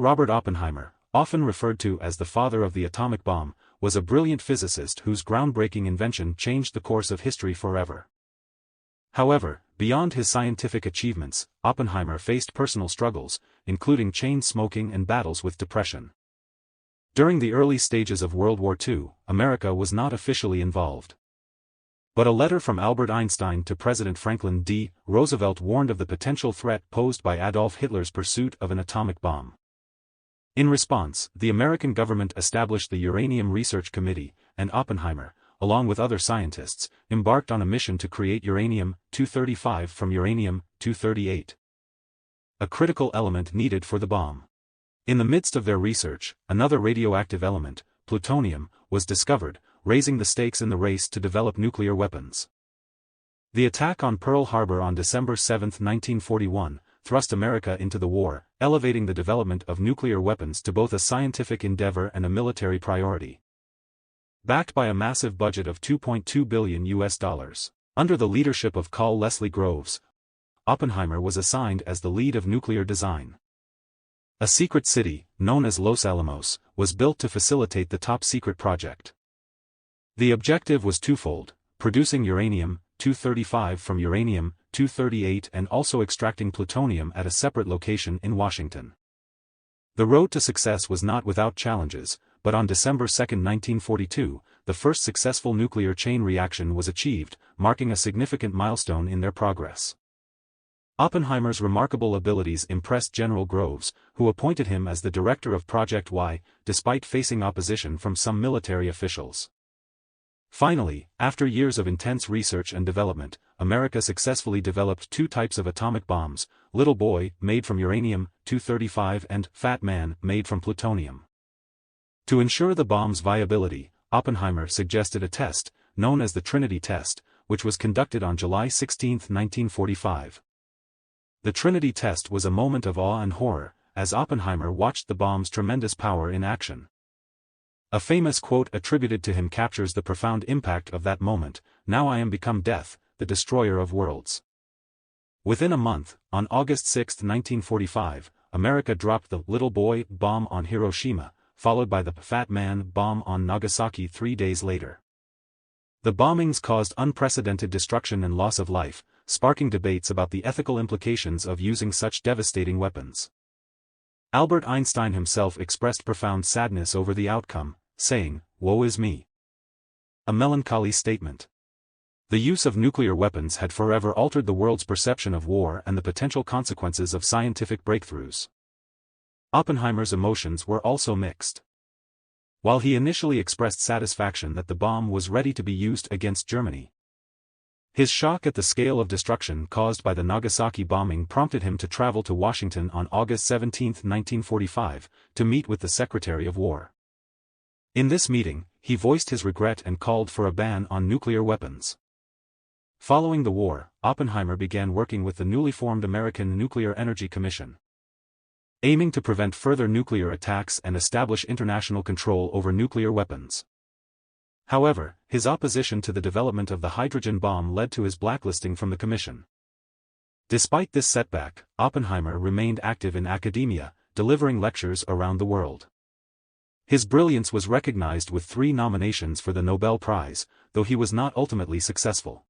Robert Oppenheimer, often referred to as the father of the atomic bomb, was a brilliant physicist whose groundbreaking invention changed the course of history forever. However, beyond his scientific achievements, Oppenheimer faced personal struggles, including chain smoking and battles with depression. During the early stages of World War II, America was not officially involved. But a letter from Albert Einstein to President Franklin D. Roosevelt warned of the potential threat posed by Adolf Hitler's pursuit of an atomic bomb. In response, the American government established the Uranium Research Committee, and Oppenheimer, along with other scientists, embarked on a mission to create uranium-235 from uranium-238, a critical element needed for the bomb. In the midst of their research, another radioactive element, plutonium, was discovered, raising the stakes in the race to develop nuclear weapons. The attack on Pearl Harbor on December 7, 1941, thrust America into the war, elevating the development of nuclear weapons to both a scientific endeavor and a military priority. Backed by a massive budget of $2.2 billion under the leadership of Carl Leslie Groves, Oppenheimer was assigned as the lead of nuclear design. A secret city, known as Los Alamos, was built to facilitate the top-secret project. The objective was twofold: producing uranium-235 from uranium-238 and also extracting plutonium at a separate location in Washington. The road to success was not without challenges, but on December 2, 1942, the first successful nuclear chain reaction was achieved, marking a significant milestone in their progress. Oppenheimer's remarkable abilities impressed General Groves, who appointed him as the director of Project Y, despite facing opposition from some military officials. Finally, after years of intense research and development, America successfully developed two types of atomic bombs: Little Boy, made from uranium-235, and Fat Man, made from plutonium. To ensure the bomb's viability, Oppenheimer suggested a test, known as the Trinity test, which was conducted on July 16, 1945. The Trinity test was a moment of awe and horror, as Oppenheimer watched the bomb's tremendous power in action. A famous quote attributed to him captures the profound impact of that moment: "Now I am become death, the destroyer of worlds." Within a month, on August 6, 1945, America dropped the Little Boy bomb on Hiroshima, followed by the Fat Man bomb on Nagasaki 3 days later. The bombings caused unprecedented destruction and loss of life, sparking debates about the ethical implications of using such devastating weapons. Albert Einstein himself expressed profound sadness over the outcome, saying, "Woe is me." A melancholy statement. The use of nuclear weapons had forever altered the world's perception of war and the potential consequences of scientific breakthroughs. Oppenheimer's emotions were also mixed. While he initially expressed satisfaction that the bomb was ready to be used against Germany, his shock at the scale of destruction caused by the Nagasaki bombing prompted him to travel to Washington on August 17, 1945, to meet with the Secretary of War. In this meeting, he voiced his regret and called for a ban on nuclear weapons. Following the war, Oppenheimer began working with the newly formed American Nuclear Energy Commission, aiming to prevent further nuclear attacks and establish international control over nuclear weapons. However, his opposition to the development of the hydrogen bomb led to his blacklisting from the commission. Despite this setback, Oppenheimer remained active in academia, delivering lectures around the world. His brilliance was recognized with 3 nominations for the Nobel Prize, though he was not ultimately successful.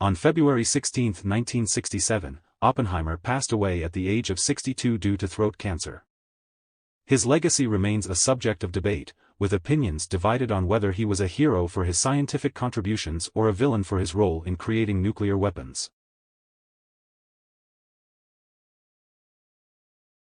On February 16, 1967, Oppenheimer passed away at the age of 62 due to throat cancer. His legacy remains a subject of debate, with opinions divided on whether he was a hero for his scientific contributions or a villain for his role in creating nuclear weapons.